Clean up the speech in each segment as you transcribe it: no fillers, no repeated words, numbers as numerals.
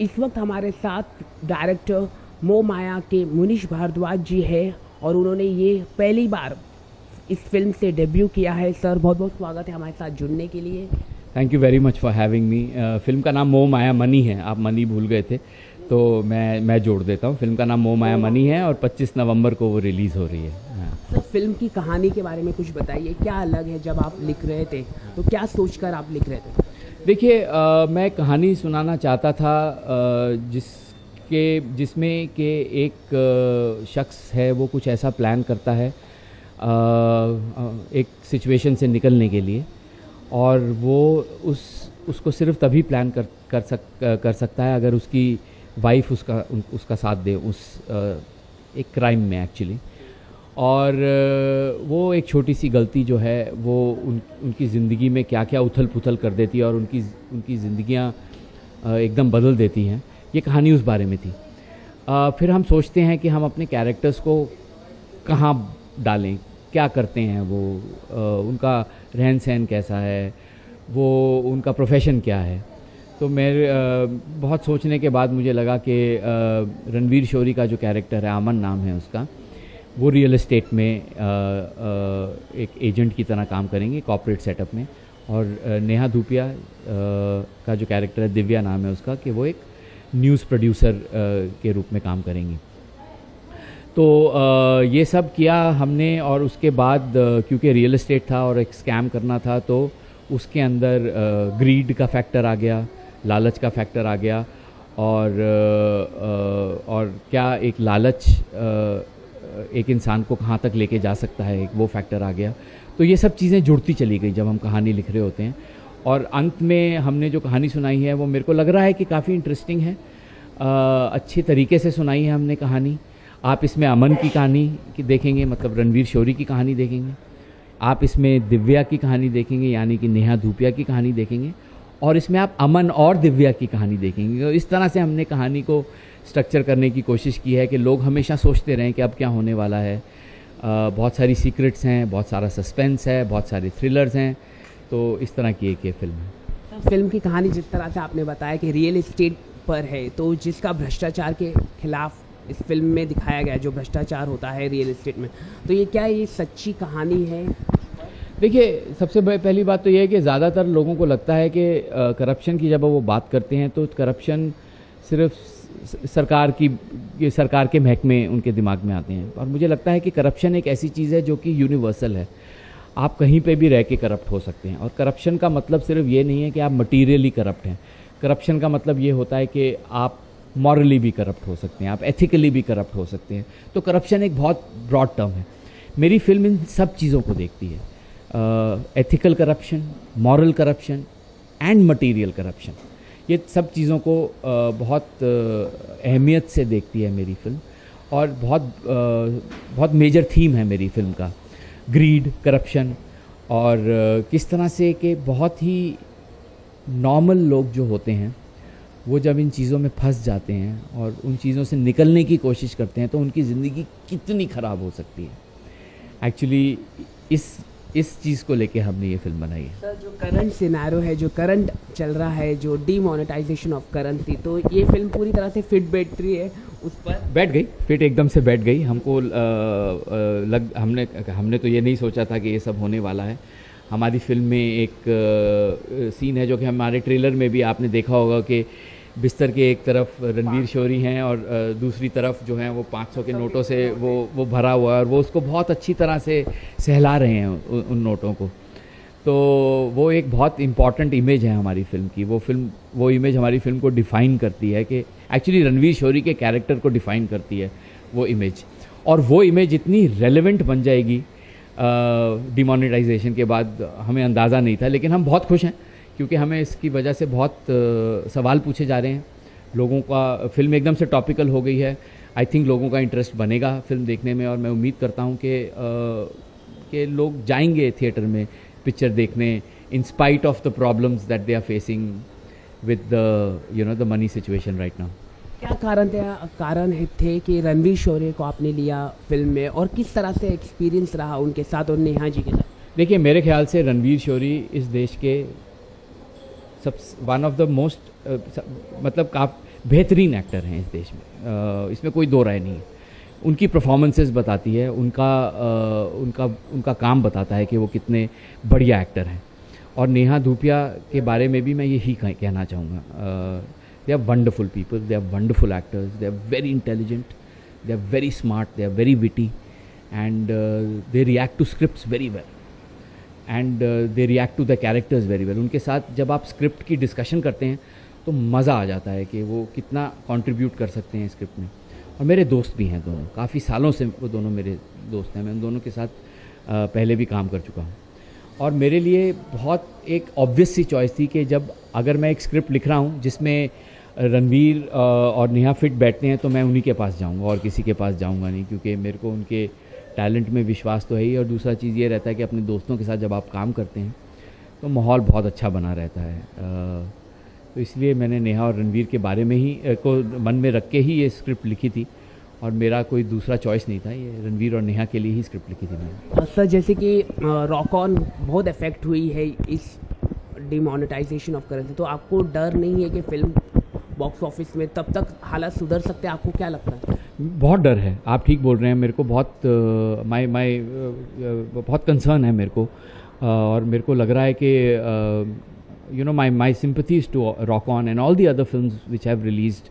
इस वक्त हमारे साथ डायरेक्टर मोह माया के मुनीश भारद्वाज जी है और उन्होंने ये पहली बार इस फिल्म से डेब्यू किया है। सर बहुत बहुत स्वागत है हमारे साथ जुड़ने के लिए। Thank you very much for having me. Film का नाम मोह माया मनी है, आप मनी भूल गए थे तो मैं जोड़ देता हूँ। फिल्म का नाम मोह माया मनी है और 25 नवंबर को वो रिलीज़ हो रही है। तो फिल्म की कहानी के बारे में कुछ बताइए, क्या अलग है? जब आप लिख रहे थे तो क्या सोचकर आप लिख रहे थे? देखिए, मैं कहानी सुनाना चाहता था जिसमें कि एक शख्स है, वो कुछ ऐसा प्लान करता है एक सिचुएशन से निकलने के लिए, और वो उसको सिर्फ तभी प्लान कर सकता है अगर उसकी वाइफ उसका साथ दे एक क्राइम में एक्चुअली। और वो एक छोटी सी गलती जो है वो उनकी ज़िंदगी में क्या क्या उथल पुथल कर देती है और उनकी ज़िंदगियाँ एकदम बदल देती हैं। ये कहानी उस बारे में थी। फिर हम सोचते हैं कि हम अपने कैरेक्टर्स को कहाँ डालें, क्या करते हैं वो, उनका रहन सहन कैसा है, वो उनका प्रोफेशन क्या है। तो मेरे बहुत सोचने के बाद मुझे लगा कि रणवीर शोरी का जो कैरेक्टर है, अमन नाम है उसका, वो रियल एस्टेट में एक एजेंट की तरह काम करेंगे कॉर्पोरेट सेटअप में। और नेहा धूपिया का जो कैरेक्टर है, दिव्या नाम है उसका, कि वो एक न्यूज़ प्रोड्यूसर के रूप में काम करेंगी। तो ये सब किया हमने, और उसके बाद क्योंकि रियल एस्टेट था और एक स्कैम करना था तो उसके अंदर ग्रीड का फैक्टर आ गया, लालच का फैक्टर आ गया, और क्या एक लालच एक इंसान को कहाँ तक लेके जा सकता है, वो फैक्टर आ गया। तो ये सब चीज़ें जुड़ती चली गई जब हम कहानी लिख रहे होते हैं। और अंत में हमने जो कहानी सुनाई है वो मेरे को लग रहा है कि काफ़ी इंटरेस्टिंग है। अच्छी तरीके से सुनाई है हमने कहानी। आप इसमें अमन की कहानी देखेंगे, मतलब रणवीर शोरी की कहानी देखेंगे। आप इसमें दिव्या की कहानी देखेंगे, यानी कि नेहा धूपिया की कहानी देखेंगे, और इसमें आप अमन और दिव्या की कहानी देखेंगे। तो इस तरह से हमने कहानी को स्ट्रक्चर करने की कोशिश की है कि लोग हमेशा सोचते रहें कि अब क्या होने वाला है। बहुत सारी सीक्रेट्स हैं, बहुत सारा सस्पेंस है, बहुत सारे थ्रिलर्स हैं। तो इस तरह की एक ये फिल्म है। फिल्म की कहानी जिस तरह से आपने बताया कि रियल एस्टेट पर है, तो जिसका भ्रष्टाचार के खिलाफ इस फिल्म में दिखाया गया, जो भ्रष्टाचार होता है रियल एस्टेट में, तो ये सच्ची कहानी है? देखिए, सबसे पहली बात तो ये है कि ज़्यादातर लोगों को लगता है कि करप्शन की जब वो बात करते हैं तो करप्शन सिर्फ सरकार के महकमे उनके दिमाग में आते हैं। और मुझे लगता है कि करप्शन एक ऐसी चीज़ है जो कि यूनिवर्सल है। आप कहीं पे भी रह के करप्ट हो सकते हैं। और करप्शन का मतलब सिर्फ ये नहीं है कि आप मटीरियली करप्ट हैं। करप्शन का मतलब ये होता है कि आप मॉरली भी करप्ट हो सकते हैं, आप एथिकली भी करप्ट हो सकते हैं। तो करप्शन एक बहुत ब्रॉड टर्म है। मेरी फिल्म इन सब चीज़ों को देखती है, ethical corruption, moral corruption and material corruption. ये सब चीज़ों को बहुत अहमियत से देखती है मेरी फिल्म। और बहुत मेजर थीम है मेरी फिल्म का, ग्रीड, करप्शन, और किस तरह से कि बहुत ही नॉर्मल लोग जो होते हैं वो जब इन चीज़ों में फंस जाते हैं और उन चीज़ों से निकलने की कोशिश करते हैं तो उनकी ज़िंदगी कितनी ख़राब हो सकती है। एक्चुअली इस चीज़ को लेके हमने ये फिल्म बनाई है। सर, जो करंट सिनेरियो है, जो करंट चल रहा है, जो डीमोनेटाइजेशन ऑफ करेंसी, तो ये फिल्म पूरी तरह से फिट बैठ रही है उस पर? बैठ गई, फिट एकदम से बैठ गई। हमको हमने तो ये नहीं सोचा था कि ये सब होने वाला है। हमारी फिल्म में एक सीन है जो कि हमारे ट्रेलर में भी आपने देखा होगा कि बिस्तर के एक तरफ रणवीर शोरी हैं और दूसरी तरफ जो है वो 500 के नोटों से वो भरा हुआ है, और वो उसको बहुत अच्छी तरह से सहला रहे हैं उन नोटों को। तो वो एक बहुत इम्पॉर्टेंट इमेज है हमारी फिल्म की। वो इमेज हमारी फिल्म को डिफ़ाइन करती है, कि एक्चुअली रणवीर शोरी के कैरेक्टर को डिफ़ाइन करती है वो इमेज। और वो इमेज इतनी रेलेवेंट बन जाएगी डिमोनेटाइजेशन के बाद, हमें अंदाज़ा नहीं था। लेकिन हम बहुत खुश हैं क्योंकि हमें इसकी वजह से बहुत सवाल पूछे जा रहे हैं लोगों का। फिल्म एकदम से टॉपिकल हो गई है। आई थिंक लोगों का इंटरेस्ट बनेगा फिल्म देखने में, और मैं उम्मीद करता हूँ कि लोग जाएंगे थिएटर में पिक्चर देखने, in spite of the problems that they are facing with the money situation right now. क्या कारण थे कि रणवीर शोरी को आपने लिया फिल्म में, और किस तरह से एक्सपीरियंस रहा उनके साथ और नेहा जी के साथ? देखिए, मेरे ख्याल से रणवीर शोरी इस देश के वन ऑफ द मोस्ट मतलब बेहतरीन एक्टर हैं इस देश में, इसमें कोई दो राय नहीं है। उनकी परफॉर्मेंसेस बताती है, उनका काम बताता है कि वो कितने बढ़िया एक्टर हैं। और नेहा धूपिया के बारे में भी मैं यही कहना चाहूँगा, they are wonderful people, they are wonderful actors, they are very intelligent, they are very smart, they are very witty, and they react to scripts very well, and they react to the characters very well. उनके साथ जब आप script की discussion करते हैं तो मज़ा आ जाता है कि वो कितना कंट्रीब्यूट कर सकते हैं स्क्रिप्ट में। और मेरे दोस्त भी हैं दोनों, काफ़ी सालों से वो दोनों मेरे दोस्त हैं, मैं उन दोनों के साथ पहले भी काम कर चुका हूँ। और मेरे लिए बहुत एक ऑब्वियस सी चॉइस थी कि जब अगर मैं एक स्क्रिप्ट लिख रहा हूँ जिसमें रणवीर और नेहा फिट बैठते हैं तो मैं उन्हीं के पास जाऊँगा और किसी के पास जाऊँगा नहीं, क्योंकि मेरे को उनके टैलेंट में विश्वास तो है ही। और दूसरा चीज़ ये रहता है कि अपने दोस्तों के साथ जब आप काम करते हैं तो माहौल बहुत अच्छा बना रहता है। तो इसलिए मैंने नेहा और रणवीर के बारे में ही को मन में रख के ही ये स्क्रिप्ट लिखी थी, और मेरा कोई दूसरा चॉइस नहीं था, ये रणवीर और नेहा के लिए ही स्क्रिप्ट लिखी थी मैंने। सर, जैसे कि रॉक ऑन बहुत इफेक्ट हुई है इस डिमोनेटाइजेशन ऑफ करेंसी, तो आपको डर नहीं है कि फिल्म बॉक्स ऑफिस में तब तक हालात सुधर सकते हैं? आपको क्या लगता है? बहुत डर है, आप ठीक बोल रहे हैं। मेरे को बहुत बहुत कंसर्न है मेरे को, और मेरे को लग रहा है कि you know my sympathies to Rock On and all the other films which have released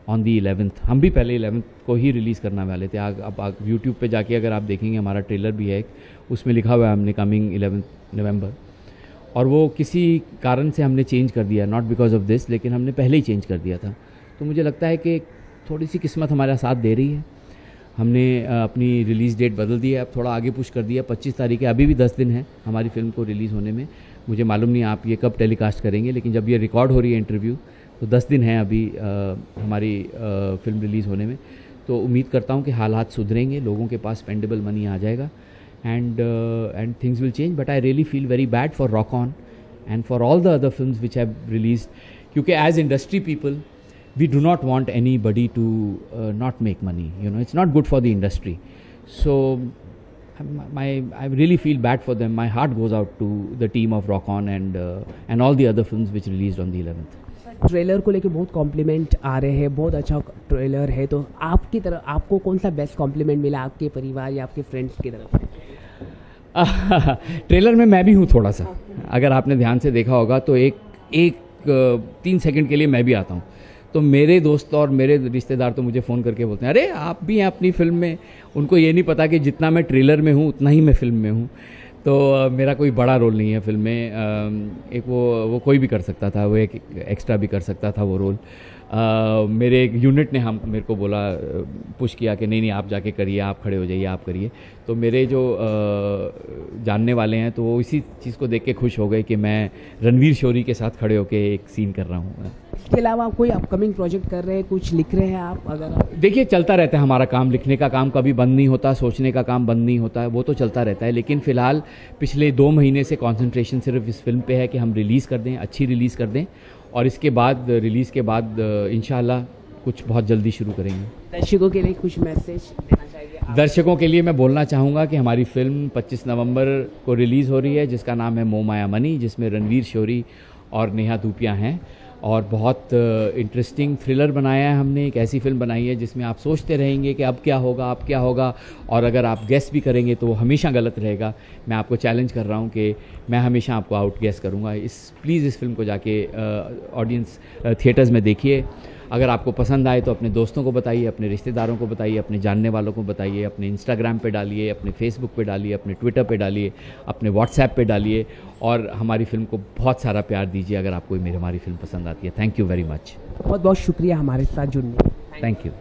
on the 11th। हम भी पहले 11th को ही रिलीज़ करने वाले थे। अब YouTube पे जाके अगर आप देखेंगे हमारा ट्रेलर भी है, उसमें लिखा हुआ है हमने कमिंग 11 नवंबर, और वो किसी कारण से हमने चेंज कर दिया, नॉट बिकॉज ऑफ दिस, लेकिन हमने पहले ही चेंज कर दिया था। तो मुझे लगता है कि थोड़ी सी किस्मत हमारा साथ दे रही है, हमने अपनी रिलीज़ डेट बदल दी है, अब थोड़ा आगे पुश कर दिया। 25 तारीख है, अभी भी 10 दिन है हमारी फ़िल्म को रिलीज़ होने में। मुझे मालूम नहीं आप ये कब टेलीकास्ट करेंगे, लेकिन जब ये रिकॉर्ड हो रही है इंटरव्यू तो 10 दिन है अभी हमारी फ़िल्म रिलीज़ होने में। तो उम्मीद करता हूँ कि हालात सुधरेंगे, लोगों के पास स्पेंडेबल मनी आ जाएगा, and things will change. But I really feel very bad for Rock On and for all the other films which have released, क्योंकि as industry people we do not want anybody to not make money. You know, it's not good for the industry. So I really feel bad for them. My heart goes out to the team of Rock On and all the other films which released on the 11th. Trailer को लेके बहुत complement आ रहे हैं, बहुत अच्छा trailer है, तो आपकी तरफ आपको कौन सा बेस्ट कॉम्प्लीमेंट मिला आपके परिवार या आपके फ्रेंड्स की तरफ से? ट्रेलर में मैं भी हूँ थोड़ा सा, अगर आपने ध्यान से देखा होगा तो एक 3 सेकंड के लिए मैं भी आता हूँ। तो मेरे दोस्त और मेरे रिश्तेदार तो मुझे फ़ोन करके बोलते हैं, अरे आप भी हैं अपनी फ़िल्म में। उनको ये नहीं पता कि जितना मैं ट्रेलर में हूँ उतना ही मैं फ़िल्म में हूँ। तो मेरा कोई बड़ा रोल नहीं है फ़िल्म में। एक वो कोई भी कर सकता था, वो एक एक्स्ट्रा भी कर सकता था वो रोल। मेरे एक यूनिट ने मेरे को बोला, पुश किया कि नहीं आप जाके करिए, आप खड़े हो जाइए, आप करिए। तो मेरे जो जानने वाले हैं तो वो इसी चीज़ को देख के खुश हो गए कि मैं रणवीर शोरी के साथ खड़े होकर एक सीन कर रहा हूँ। इसके अलावा कोई अपकमिंग प्रोजेक्ट कर रहे हैं, कुछ लिख रहे हैं आप? अगर देखिए, चलता रहता है हमारा काम, लिखने का काम कभी बंद नहीं होता, सोचने का काम बंद नहीं होता है, वो तो चलता रहता है। लेकिन फ़िलहाल पिछले 2 महीने से कंसंट्रेशन सिर्फ इस फिल्म पे है कि हम रिलीज़ कर दें, अच्छी रिलीज़ कर दें, और इसके बाद रिलीज़ के बाद इंशाल्लाह कुछ बहुत जल्दी शुरू करेंगे। दर्शकों के लिए कुछ मैसेज देना चाहिए? दर्शकों के लिए मैं बोलना चाहूँगा कि हमारी फ़िल्म 25 नवंबर को रिलीज़ हो रही है, जिसका नाम है मोह माया मनी, जिसमें रणवीर शोरी और नेहा धूपिया हैं। और बहुत इंटरेस्टिंग थ्रिलर बनाया है हमने, एक ऐसी फिल्म बनाई है जिसमें आप सोचते रहेंगे कि अब क्या होगा, अब क्या होगा, और अगर आप गेस भी करेंगे तो वो हमेशा गलत रहेगा। मैं आपको चैलेंज कर रहा हूँ कि मैं हमेशा आपको आउट गेस करूँगा। प्लीज़ इस फिल्म को जाके ऑडियंस थिएटर्स में देखिए। अगर आपको पसंद आए तो अपने दोस्तों को बताइए, अपने रिश्तेदारों को बताइए, अपने जानने वालों को बताइए, अपने इंस्टाग्राम पे डालिए, अपने फेसबुक पे डालिए, अपने ट्विटर पे डालिए, अपने व्हाट्सएप पे डालिए, और हमारी फ़िल्म को बहुत सारा प्यार दीजिए अगर आपको हमारी फ़िल्म पसंद आती है। Thank you very much. बहुत बहुत शुक्रिया हमारे साथ जुड़ने। Thank you.